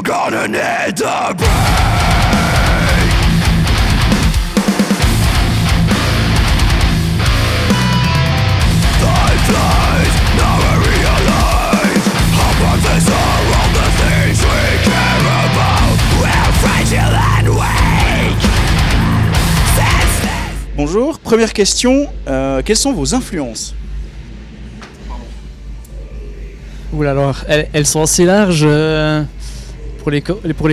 gonna need a break. Time flies, now I realize how priceless are all the things we care about. We're fragile and weak. Senseless. Bonjour, première question, quelles sont vos influences? Oula, alors, elles sont assez larges. Pour les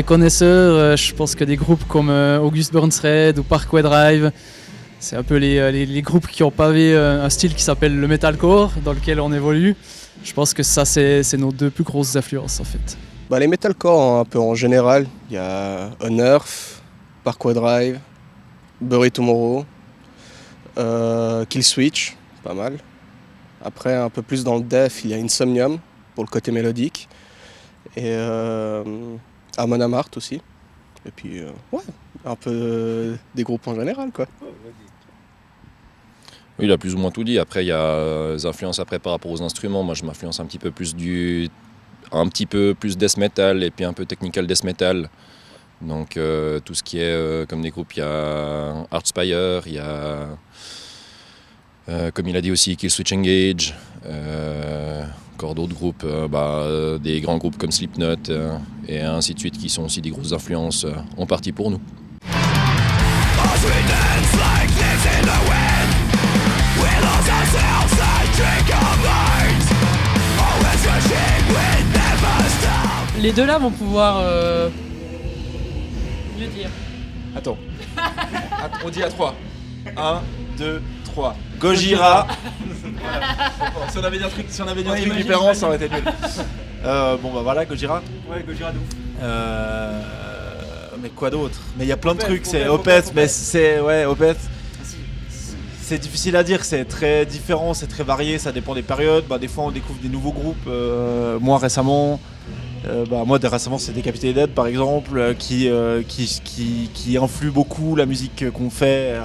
connaisseurs, je pense que des groupes comme August Burns Red ou Parkway Drive, c'est un peu les groupes qui ont pavé un style qui s'appelle le metalcore, dans lequel on évolue. Je pense que ça, c'est nos deux plus grosses influences en fait. Les metalcore un peu en général, il y a Unearth, Parkway Drive, Bury Tomorrow, Killswitch, pas mal. Après un peu plus dans le death, il y a Insomnium pour le côté mélodique et Amon Amarth aussi. Et puis un peu des groupes en général quoi. Oui, il a plus ou moins tout dit. Après, il y a des influences après par rapport aux instruments. Moi, je m'influence un petit peu plus death metal et puis un peu technical death metal. Donc, tout ce qui est comme des groupes, il y a Heartspire, il y a, comme il a dit aussi, Killswitch Engage, encore d'autres groupes, des grands groupes comme Slipknot et ainsi de suite, qui sont aussi des grosses influences en partie pour nous. As we dance like this in the wind, we lose ourselves and drink our minds. Always rushing, we never stop. Les deux là vont pouvoir mieux dire. Attends. On dit à 3. 1, 2, 3. Gojira. Si on avait dit un truc différent, ça aurait été nul. Voilà, Gojira. Ouais, Gojira de ouf. Mais quoi d'autre? Mais il y a plein de trucs, c'est Opeth, mais c'est... Ouais, Opeth. C'est difficile à dire, c'est très différent, c'est très varié, ça dépend des périodes. Des fois on découvre des nouveaux groupes, moi récemment c'est Decapitated Dead par exemple, qui influe beaucoup la musique qu'on fait,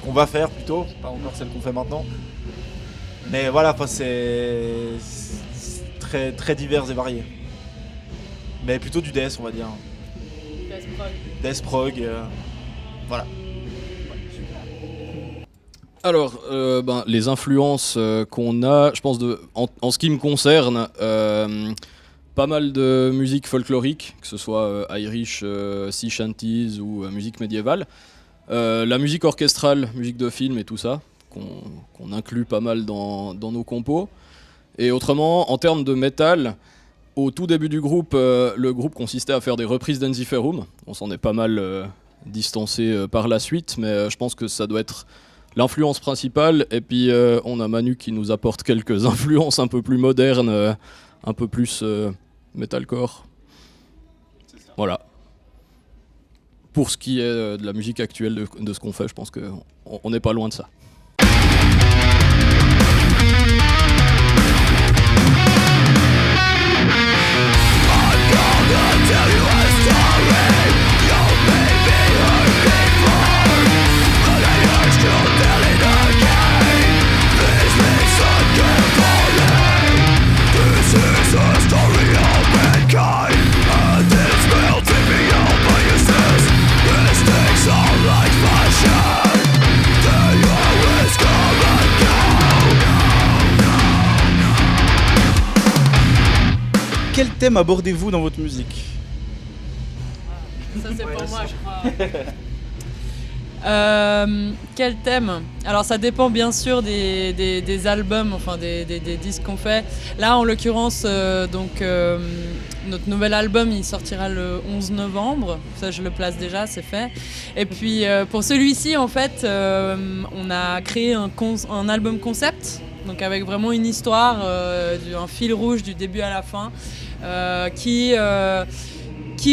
qu'on va faire plutôt, pas encore celle qu'on fait maintenant. Mais voilà, c'est très, très divers et varié. Mais plutôt du death on va dire. Death prog, voilà. Alors, les influences qu'on a, je pense, en ce qui me concerne, pas mal de musique folklorique, que ce soit Irish, sea shanties ou musique médiévale. La musique orchestrale, musique de film et tout ça, qu'on inclut pas mal dans nos compos. Et autrement, en termes de métal, au tout début du groupe, le groupe consistait à faire des reprises d'Enziferum. On s'en est pas mal distancé par la suite, mais je pense que ça doit être l'influence principale. Et puis on a Manu qui nous apporte quelques influences un peu plus modernes, un peu plus metalcore. Voilà. Pour ce qui est de la musique actuelle de ce qu'on fait, je pense qu'on n'est pas loin de ça. Quel thème abordez-vous dans votre musique? Ça c'est pour moi je crois. Quel thème? Alors ça dépend bien sûr des albums, enfin des disques qu'on fait. Là en l'occurrence, notre nouvel album il sortira le 11 novembre, ça je le place déjà, c'est fait. Et puis pour celui-ci en fait, on a créé un album concept, donc avec vraiment une histoire, un fil rouge du début à la fin, qui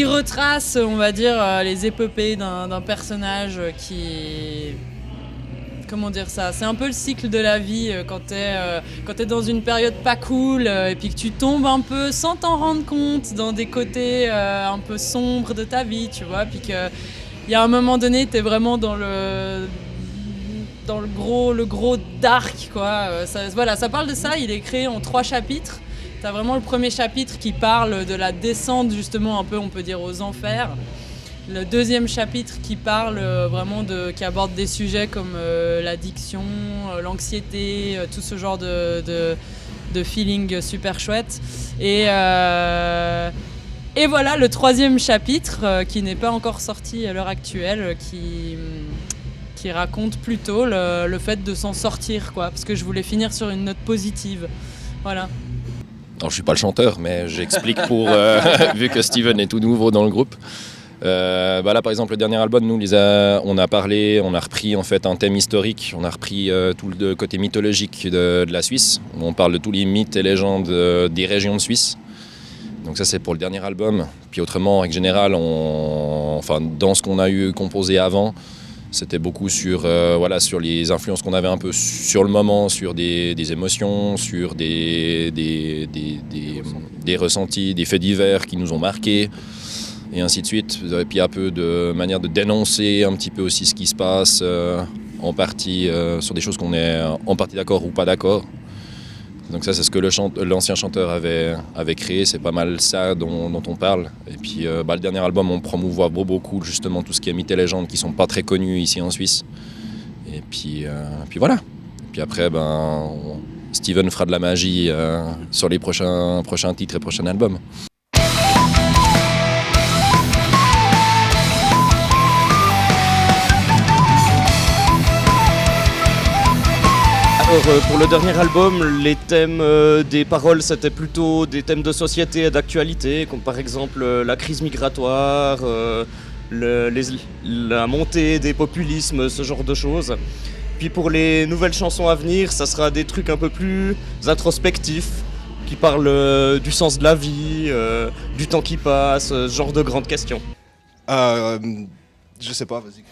retrace, on va dire, les épopées d'un personnage qui... Comment dire ça? C'est un peu le cycle de la vie quand t'es dans une période pas cool et puis que tu tombes un peu sans t'en rendre compte dans des côtés un peu sombres de ta vie, tu vois, puis qu'il y a un moment donné, t'es vraiment dans le gros dark, quoi. Ça parle de ça, il est créé en 3 chapitres. T'as vraiment le premier chapitre qui parle de la descente, justement, un peu, on peut dire, aux enfers. Le deuxième chapitre qui parle qui aborde des sujets comme l'addiction, l'anxiété, tout ce genre de feeling super chouette. Et voilà le troisième chapitre qui n'est pas encore sorti à l'heure actuelle, qui raconte plutôt le fait de s'en sortir, quoi, parce que je voulais finir sur une note positive. Voilà. Alors je suis pas le chanteur, mais j'explique pour vu que Steven est tout nouveau dans le groupe. Là par exemple le dernier album, nous on a repris en fait un thème historique, on a repris tout le côté mythologique de la Suisse, où on parle de tous les mythes et légendes des régions de Suisse. Donc ça c'est pour le dernier album. Puis autrement, en règle générale, dans ce qu'on a eu composé avant, c'était beaucoup sur les influences qu'on avait un peu sur le moment, sur des émotions, sur des ressentis, des faits divers qui nous ont marqués, et ainsi de suite. Et puis un peu de manière de dénoncer un petit peu aussi ce qui se passe, en partie sur des choses qu'on est en partie d'accord ou pas d'accord. Donc ça c'est ce que l'ancien chanteur avait créé, c'est pas mal ça dont on parle. Et puis le dernier album on promouvoit beaucoup justement tout ce qui est mythes et légendes qui sont pas très connus ici en Suisse. Et puis voilà. Et puis après Steven fera de la magie sur les prochains titres et prochains albums. Alors, pour le dernier album, les thèmes des paroles, c'était plutôt des thèmes de société et d'actualité, comme par exemple la crise migratoire, la montée des populismes, ce genre de choses. Puis pour les nouvelles chansons à venir, ça sera des trucs un peu plus introspectifs, qui parlent du sens de la vie, du temps qui passe, ce genre de grandes questions. Je sais pas, vas-y.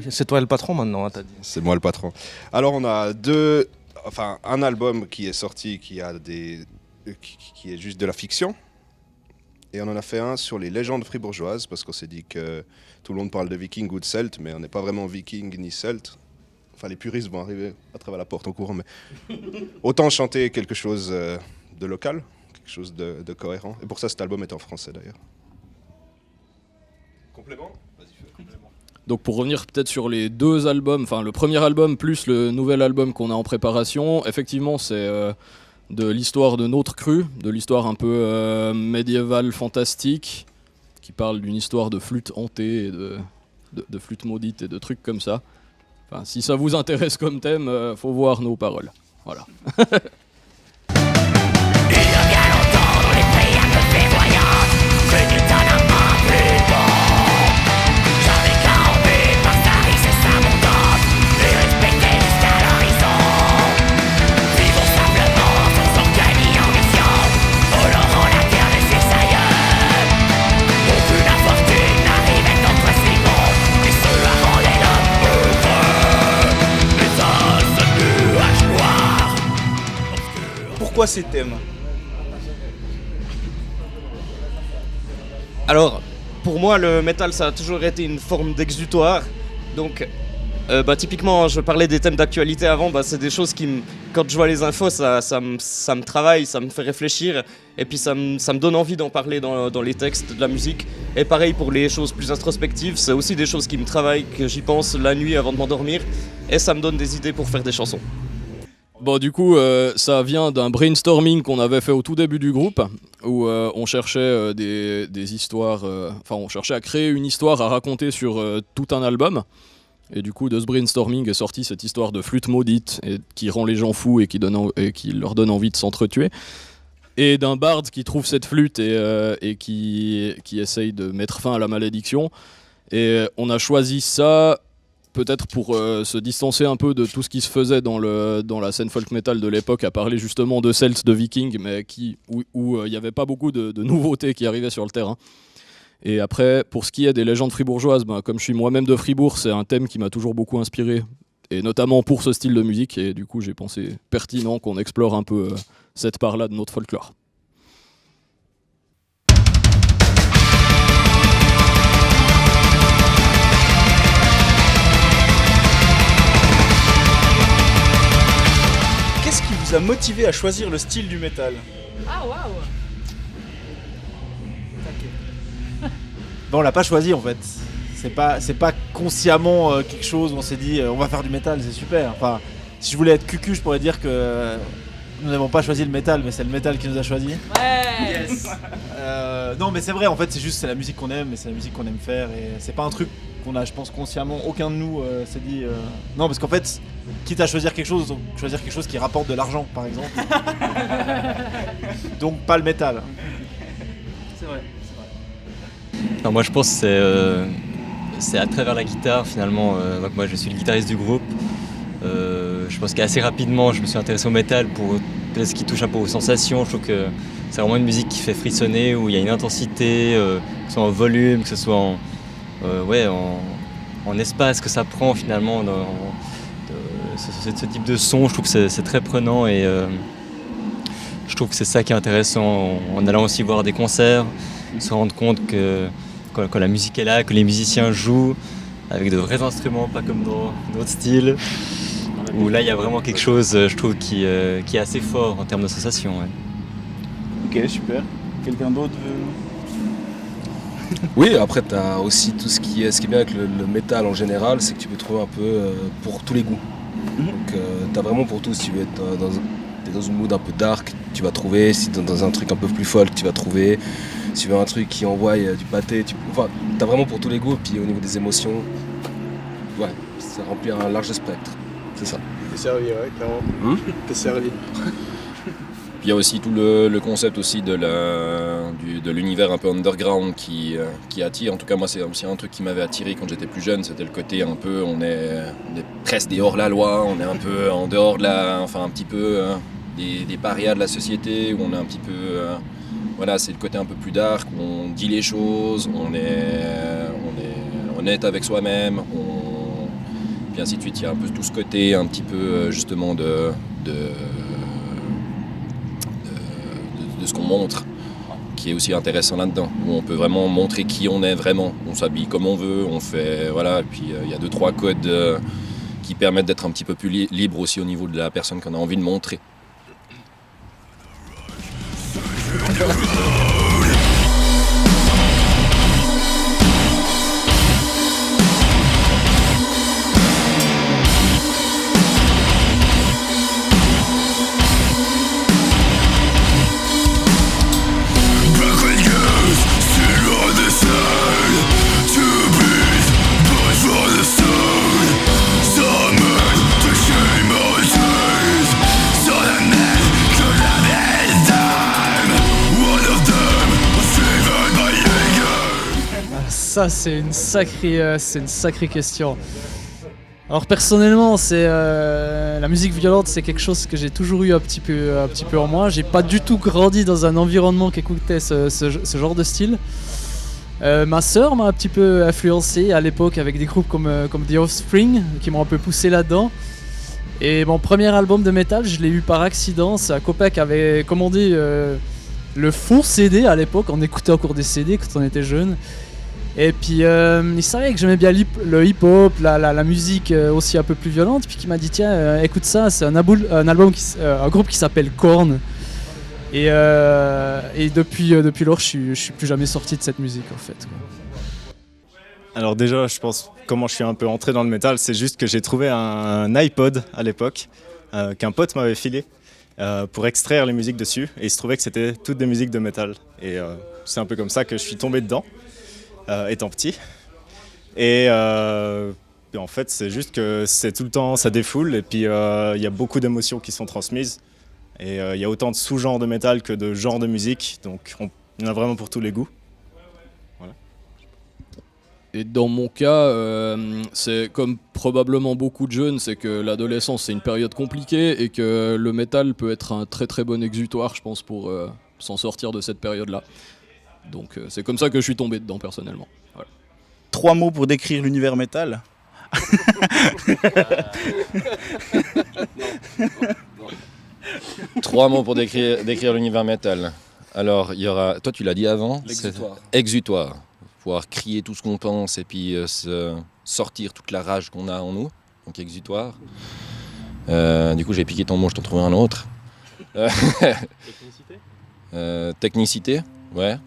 C'est toi le patron maintenant, hein, t'as dit. C'est moi le patron. Alors on a un album qui est sorti qui est juste de la fiction. Et on en a fait un sur les légendes fribourgeoises, parce qu'on s'est dit que tout le monde parle de viking ou de celte, mais on n'est pas vraiment viking ni celte. Enfin, les puristes vont arriver à travers la porte en courant, mais autant chanter quelque chose de local, quelque chose de cohérent. Et pour ça, cet album est en français d'ailleurs. Complément ? Donc pour revenir peut-être sur les deux albums, enfin le premier album plus le nouvel album qu'on a en préparation, effectivement c'est de l'histoire de notre cru, de l'histoire un peu médiévale fantastique, qui parle d'une histoire de flûte hantée, et de flûte maudite et de trucs comme ça. Enfin, si ça vous intéresse comme thème, faut voir nos paroles. Voilà. Pourquoi ces thèmes ? Alors, pour moi, le métal, ça a toujours été une forme d'exutoire. Donc, typiquement, je parlais des thèmes d'actualité avant, c'est des choses qui, quand je vois les infos, ça me travaille, ça me fait réfléchir. Et puis, ça me donne envie d'en parler dans les textes de la musique. Et pareil pour les choses plus introspectives, c'est aussi des choses qui me travaillent, que j'y pense la nuit avant de m'endormir. Et ça me donne des idées pour faire des chansons. Bon, du coup, ça vient d'un brainstorming qu'on avait fait au tout début du groupe, où on cherchait des histoires, on cherchait à créer une histoire à raconter sur tout un album. Et du coup, de ce brainstorming est sortie cette histoire de flûte maudite et qui rend les gens fous et qui leur donne envie de s'entretuer. Et d'un barde qui trouve cette flûte et qui essaye de mettre fin à la malédiction. Et on a choisi ça peut-être pour se distancer un peu de tout ce qui se faisait dans la scène folk metal de l'époque, à parler justement de Celtes, de Vikings, mais où il n'y avait pas beaucoup de nouveautés qui arrivaient sur le terrain. Et après, pour ce qui est des légendes fribourgeoises, comme je suis moi-même de Fribourg, c'est un thème qui m'a toujours beaucoup inspiré, et notamment pour ce style de musique, et du coup j'ai pensé pertinent qu'on explore un peu cette part-là de notre folklore. Qu'est-ce qui vous vous a motivé à choisir le style du métal? Ah waouh. On l'a pas choisi en fait. C'est pas consciemment quelque chose où on s'est dit on va faire du métal, c'est super. Enfin, si je voulais être cucu, je pourrais dire que nous n'avons pas choisi le métal, mais c'est le métal qui nous a choisi. Ouais. Yes. Non, mais c'est vrai, en fait, c'est la musique qu'on aime, et c'est la musique qu'on aime faire, et c'est pas un truc qu'on a, je pense, consciemment, aucun de nous s'est dit. Non, parce qu'en fait, quitte à choisir quelque chose, donc choisir quelque chose qui rapporte de l'argent, par exemple. Donc pas le métal. C'est vrai. Non, moi je pense que c'est à travers la guitare finalement. Donc moi je suis le guitariste du groupe. Je pense qu'assez rapidement je me suis intéressé au métal pour peut-être ce qui touche un peu aux sensations. Je trouve que c'est vraiment une musique qui fait frissonner, où il y a une intensité, que ce soit en volume, que ce soit en espace que ça prend finalement dans ce type de son. Je trouve que c'est très prenant et je trouve que c'est ça qui est intéressant en allant aussi voir des concerts, se rendre compte que quand la musique est là, que les musiciens jouent avec de vrais instruments, pas comme dans d'autres styles, où là il y a vraiment quelque chose, je trouve, qui est assez fort en termes de sensations. Ouais. Ok, super. Quelqu'un d'autre veut... Oui, après tu as aussi tout ce qui est bien avec le métal en général, c'est que tu peux trouver un peu pour tous les goûts. Donc tu as vraiment pour tout. Si tu veux être dans une mood un peu dark, tu vas trouver. Si tu es dans un truc un peu plus folk, tu vas trouver. Si tu veux un truc qui envoie du pâté, enfin, tu as vraiment pour tous les goûts. Puis au niveau des émotions, ouais, ça remplit un large spectre. C'est ça. T'es servi, ouais, clairement. T'es servi. Il y a aussi tout le concept aussi de l'univers un peu underground qui attire. En tout cas, moi, c'est aussi un truc qui m'avait attiré quand j'étais plus jeune. C'était le côté un peu, on est presque des hors-la-loi, on est un peu en dehors un petit peu des parias de la société, où on est un petit peu... voilà, c'est le côté un peu plus dark, où on dit les choses, on est honnête avec soi-même, puis ainsi de suite. Il y a un peu tout ce côté un petit peu justement de ce qu'on montre, qui est aussi intéressant là-dedans, où on peut vraiment montrer qui on est vraiment. On s'habille comme on veut, on fait... Voilà, et puis il y a 2-3 codes qui permettent d'être un petit peu plus libre aussi au niveau de la personne qu'on a envie de montrer. Ça, c'est une sacrée question. Alors personnellement, la musique violente, c'est quelque chose que j'ai toujours eu un petit peu en moi. J'ai pas du tout grandi dans un environnement qui écoutait ce genre de style. Ma sœur m'a un petit peu influencé à l'époque avec des groupes comme The Offspring qui m'ont un peu poussé là-dedans. Et mon premier album de métal, je l'ai eu par accident. C'est un copain qui avait commandé le faux CD à l'époque. On écoutait encore des CD quand on était jeune. Et puis il savait que j'aimais bien le hip-hop, la musique aussi un peu plus violente, puis il m'a dit tiens écoute ça, c'est un groupe qui s'appelle Korn. Et depuis lors je suis plus jamais sorti de cette musique en fait. Alors déjà je pense comment je suis un peu entré dans le métal, c'est juste que j'ai trouvé un iPod à l'époque qu'un pote m'avait filé pour extraire les musiques dessus, et il se trouvait que c'était toutes des musiques de métal. Et c'est un peu comme ça que je suis tombé dedans. Étant petit, et en fait c'est juste que c'est tout le temps, ça défoule, et puis il y a beaucoup d'émotions qui sont transmises, et il y a autant de sous-genres de métal que de genres de musique, donc il y en a vraiment pour tous les goûts. Voilà. Et dans mon cas, c'est comme probablement beaucoup de jeunes, c'est que l'adolescence c'est une période compliquée, et que le métal peut être un très très bon exutoire, je pense, pour s'en sortir de cette période-là. Donc c'est comme ça que je suis tombé dedans personnellement. Voilà. 3 mots pour décrire l'univers métal. 3 mots pour décrire l'univers métal. Alors il y aura, toi tu l'as dit avant, l'exutoire. Exutoire. Pouvoir crier tout ce qu'on pense et puis sortir toute la rage qu'on a en nous. Donc exutoire. Du coup j'ai piqué ton mot, je t'en trouve un autre. Technicité, ouais.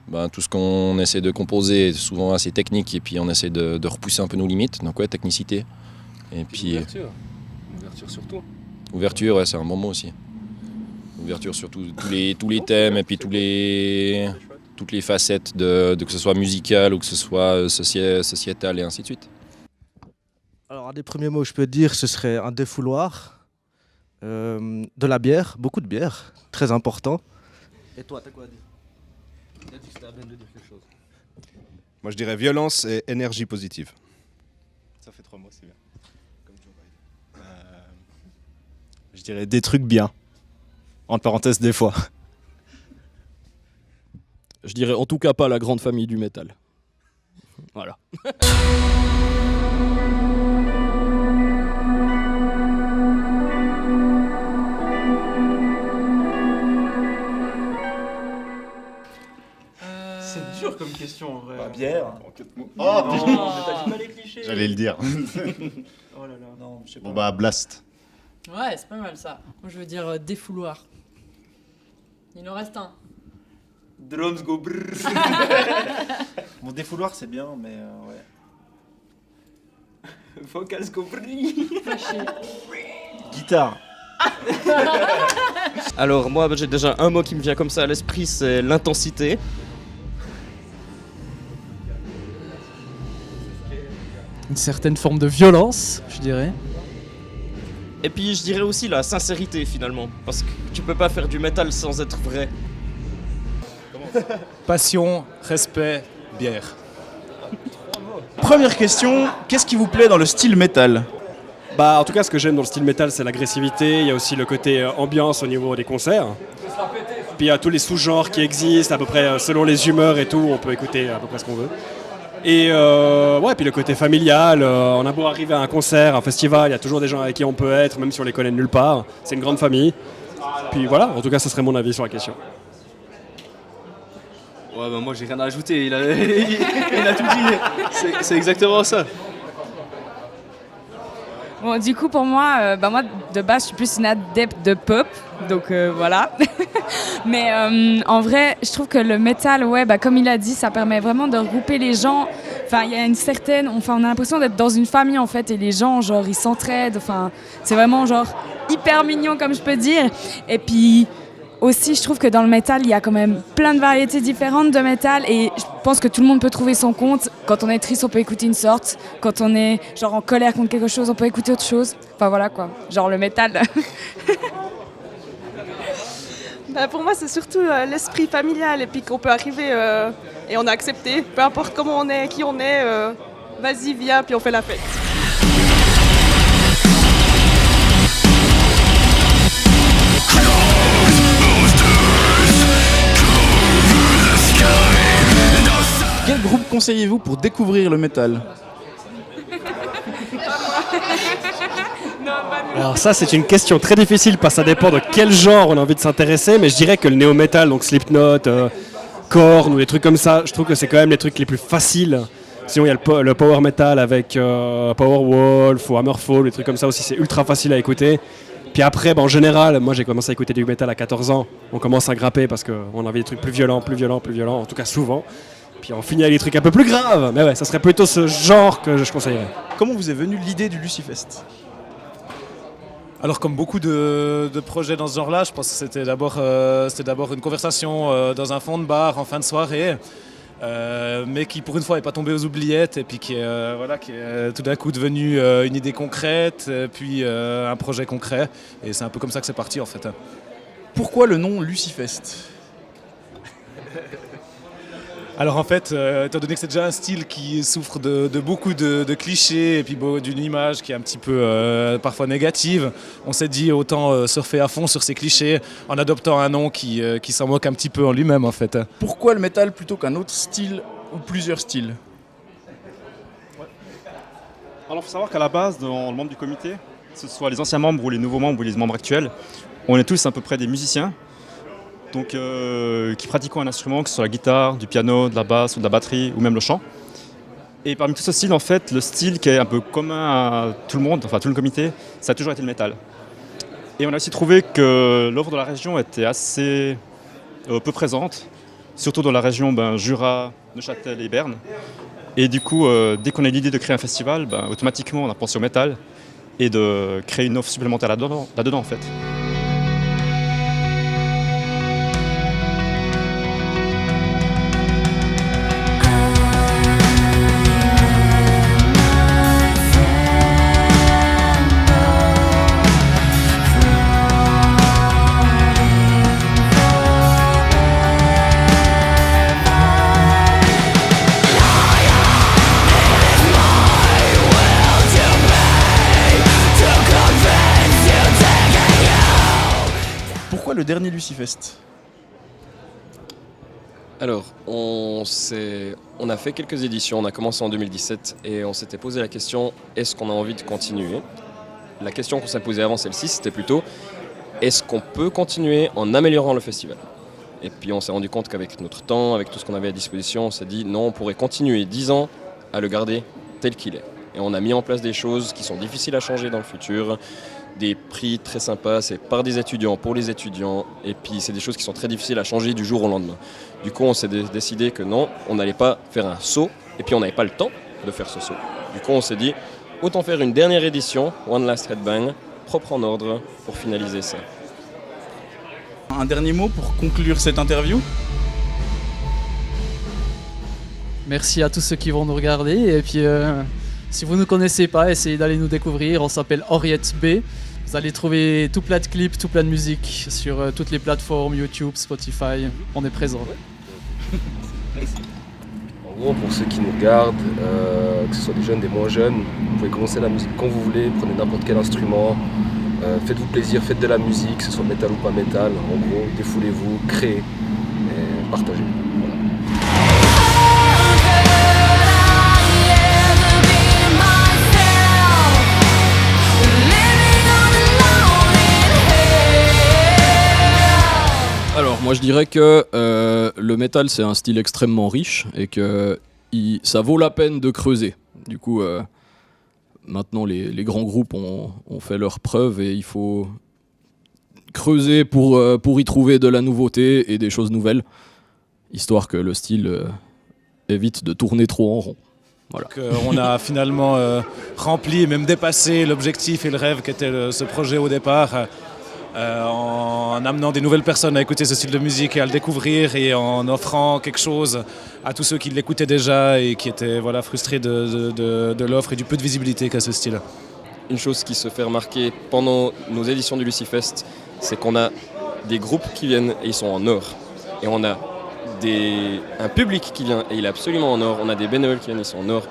Ben, tout ce qu'on essaie de composer est souvent assez technique et puis on essaie de repousser un peu nos limites. Donc ouais, technicité. Et puis Ouverture surtout. ouverture, ouais, c'est un bon mot aussi. Ouverture sur tous les thèmes et puis toutes les facettes de que ce soit musical ou que ce soit sociétal et ainsi de suite. Alors, un des premiers mots que je peux dire, ce serait un défouloir, de la bière, beaucoup de bière, très important. Et toi, t'as quoi à dire? Il a dit que c'était à peine de dire quelque chose. Moi, je dirais violence et énergie positive. Ça fait 3 mots, c'est bien. Comme Joe Biden. Je dirais des trucs bien. Entre parenthèses, des fois. Je dirais en tout cas pas la grande famille du métal. Voilà. C'est dur comme question en vrai. Bière. Oh, non, t'as dit pas les clichés. J'allais le dire. Oh là là. Non, je sais pas. Bon bah Blast. Ouais, c'est pas mal ça. Moi je veux dire défouloir. Il en reste un. Drums go brrr. Mon défouloir c'est bien, mais ouais. Vocals go brrr. Fâché. Guitare. Alors moi j'ai déjà un mot qui me vient comme ça à l'esprit, c'est l'intensité. Une certaine forme de violence, je dirais. Et puis je dirais aussi la sincérité finalement, parce que tu peux pas faire du métal sans être vrai. Passion, respect, bière. Première question, qu'est-ce qui vous plaît dans le style métal? Bah, en tout cas, ce que j'aime dans le style métal, c'est l'agressivité. Il y a aussi le côté ambiance au niveau des concerts. Puis il y a tous les sous-genres qui existent, à peu près selon les humeurs et tout. On peut écouter à peu près ce qu'on veut. Et ouais, puis le côté familial. On a beau arriver à un concert, un festival, il y a toujours des gens avec qui on peut être, même si on les connaît de nulle part. C'est une grande famille. Puis voilà, en tout cas, ce serait mon avis sur la question. Ouais, bah moi j'ai rien à ajouter, il a tout dit. C'est exactement ça. Bon, du coup, pour moi, moi, de base, je suis plus une adepte de pop, donc voilà. Mais en vrai, je trouve que le métal, ouais, comme il a dit, ça permet vraiment de regrouper les gens. Enfin, il y a une certaine... Enfin, on a l'impression d'être dans une famille, en fait, et les gens, genre, ils s'entraident. Enfin, c'est vraiment, genre, hyper mignon, comme je peux dire. Et puis... Aussi, je trouve que dans le métal, il y a quand même plein de variétés différentes de métal et je pense que tout le monde peut trouver son compte. Quand on est triste, on peut écouter une sorte. Quand on est genre en colère contre quelque chose, on peut écouter autre chose. Enfin voilà quoi, genre le métal. Pour moi, c'est surtout l'esprit familial et puis qu'on peut arriver et on a accepté. Peu importe comment on est, qui on est, vas-y, viens, puis on fait la fête. Quel groupe conseillez-vous pour découvrir le métal? Alors ça, c'est une question très difficile parce que ça dépend de quel genre on a envie de s'intéresser, mais je dirais que le néo-metal, donc Slipknot, Korn ou des trucs comme ça, je trouve que c'est quand même les trucs les plus faciles. Sinon, il y a le power metal avec Powerwolf ou Hammerfall, des trucs comme ça aussi, c'est ultra facile à écouter. Puis après, en général, moi j'ai commencé à écouter du métal à 14 ans, on commence à grimper parce qu'on a envie des trucs plus violents, en tout cas souvent. Puis on finit avec des trucs un peu plus graves, mais ouais, ça serait plutôt ce genre que je conseillerais. Comment vous est venue l'idée du Lucifest? Alors comme beaucoup de projets dans ce genre-là, je pense que c'était d'abord une conversation dans un fond de bar en fin de soirée, mais qui pour une fois n'est pas tombé aux oubliettes et puis qui est tout d'un coup devenu une idée concrète, puis un projet concret. Et c'est un peu comme ça que c'est parti en fait. Pourquoi le nom Lucifest? Alors en fait, étant donné que c'est déjà un style qui souffre de beaucoup de clichés et puis d'une image qui est un petit peu parfois négative, on s'est dit autant surfer à fond sur ces clichés en adoptant un nom qui s'en moque un petit peu en lui-même en fait. Pourquoi le métal plutôt qu'un autre style ou plusieurs styles? Alors il faut savoir qu'à la base, dans le membre du comité, que ce soit les anciens membres ou les nouveaux membres ou les membres actuels, on est tous à peu près des musiciens. Donc, qui pratiquons un instrument, que ce soit la guitare, du piano, de la basse ou de la batterie, ou même le chant. Et parmi tous ce style, en fait, le style qui est un peu commun à tout le monde, enfin tout le comité, ça a toujours été le métal. Et on a aussi trouvé que l'offre de la région était assez peu présente, surtout dans la région Jura, Neuchâtel et Berne. Et du coup, dès qu'on a eu l'idée de créer un festival, automatiquement on a pensé au métal et de créer une offre supplémentaire là-dedans en fait. Pourquoi le dernier Lucifest? Alors, on a fait quelques éditions, on a commencé en 2017 et on s'était posé la question, est-ce qu'on a envie de continuer? La question qu'on s'est posée avant celle-ci, c'était plutôt, est-ce qu'on peut continuer en améliorant le festival? Et puis on s'est rendu compte qu'avec notre temps, avec tout ce qu'on avait à disposition, on s'est dit, non, on pourrait continuer 10 ans à le garder tel qu'il est. Et on a mis en place des choses qui sont difficiles à changer dans le futur, des prix très sympas, c'est par des étudiants, pour les étudiants, et puis c'est des choses qui sont très difficiles à changer du jour au lendemain. Du coup, on s'est décidé que non, on n'allait pas faire un saut, et puis on n'avait pas le temps de faire ce saut. Du coup, on s'est dit, autant faire une dernière édition, One Last Headbang, propre en ordre, pour finaliser ça. Un dernier mot pour conclure cette interview? Merci à tous ceux qui vont nous regarder, et puis si vous ne nous connaissez pas, essayez d'aller nous découvrir, on s'appelle Henriette B. Vous allez trouver tout plein de clips, tout plein de musique sur toutes les plateformes, YouTube, Spotify, on est présent. En gros, pour ceux qui nous regardent, que ce soit des jeunes, des moins jeunes, vous pouvez commencer la musique quand vous voulez, prenez n'importe quel instrument, faites-vous plaisir, faites de la musique, que ce soit métal ou pas métal, en gros, défoulez-vous, créez et partagez. Voilà. Alors moi je dirais que le métal c'est un style extrêmement riche et que ça vaut la peine de creuser. Du coup maintenant les grands groupes ont fait leurs preuves et il faut creuser pour y trouver de la nouveauté et des choses nouvelles, histoire que le style évite de tourner trop en rond. Voilà. Donc, on a finalement rempli et même dépassé l'objectif et le rêve qu'était ce projet au départ. En amenant des nouvelles personnes à écouter ce style de musique et à le découvrir et en offrant quelque chose à tous ceux qui l'écoutaient déjà et qui étaient frustrés de l'offre et du peu de visibilité qu'a ce style. Une chose qui se fait remarquer pendant nos éditions du Lucifest, c'est qu'on a des groupes qui viennent et ils sont en or. Et on a un public qui vient et il est absolument en or. On a des bénévoles qui viennent et ils sont en or.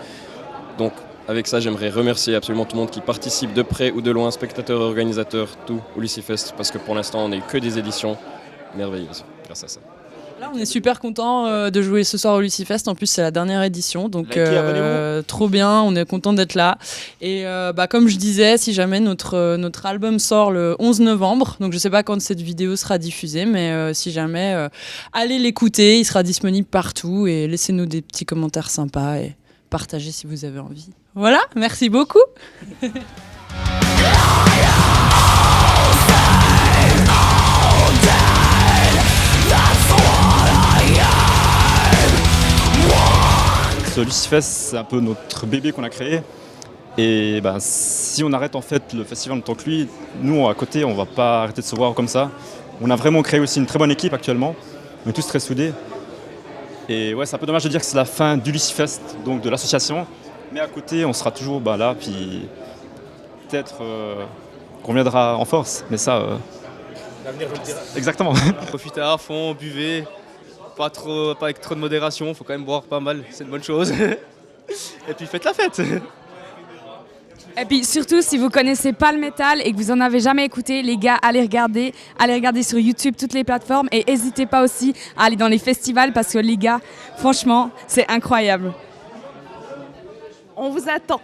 Donc avec ça, j'aimerais remercier absolument tout le monde qui participe de près ou de loin, spectateurs, organisateurs, tout au Lucifest, parce que pour l'instant, on n'a eu que des éditions merveilleuses grâce à ça. Là, on est super content de jouer ce soir au Lucifest. En plus, c'est la dernière édition, donc trop bien. On est content d'être là. Et comme je disais, si jamais notre album sort le 11 novembre, donc je sais pas quand cette vidéo sera diffusée, mais si jamais, allez l'écouter. Il sera disponible partout et laissez-nous des petits commentaires sympas et partagez si vous avez envie. Voilà, merci beaucoup. Ce Lucifest, c'est un peu notre bébé qu'on a créé. Et si on arrête en fait le festival en tant que lui, nous à côté, on va pas arrêter de se voir comme ça. On a vraiment créé aussi une très bonne équipe actuellement. On est tous très soudés. Et ouais, c'est un peu dommage de dire que c'est la fin du Lucifest, donc de l'association. Mais à côté, on sera toujours là, puis peut-être qu'on viendra en force. Mais ça, l'avenir vous le dira. Exactement. Profitez à fond, buvez, pas avec trop de modération, faut quand même boire pas mal, c'est une bonne chose. Et puis faites la fête. Et puis surtout, si vous connaissez pas le métal et que vous en avez jamais écouté, les gars, allez regarder sur YouTube toutes les plateformes et n'hésitez pas aussi à aller dans les festivals parce que les gars, franchement, c'est incroyable. On vous attend.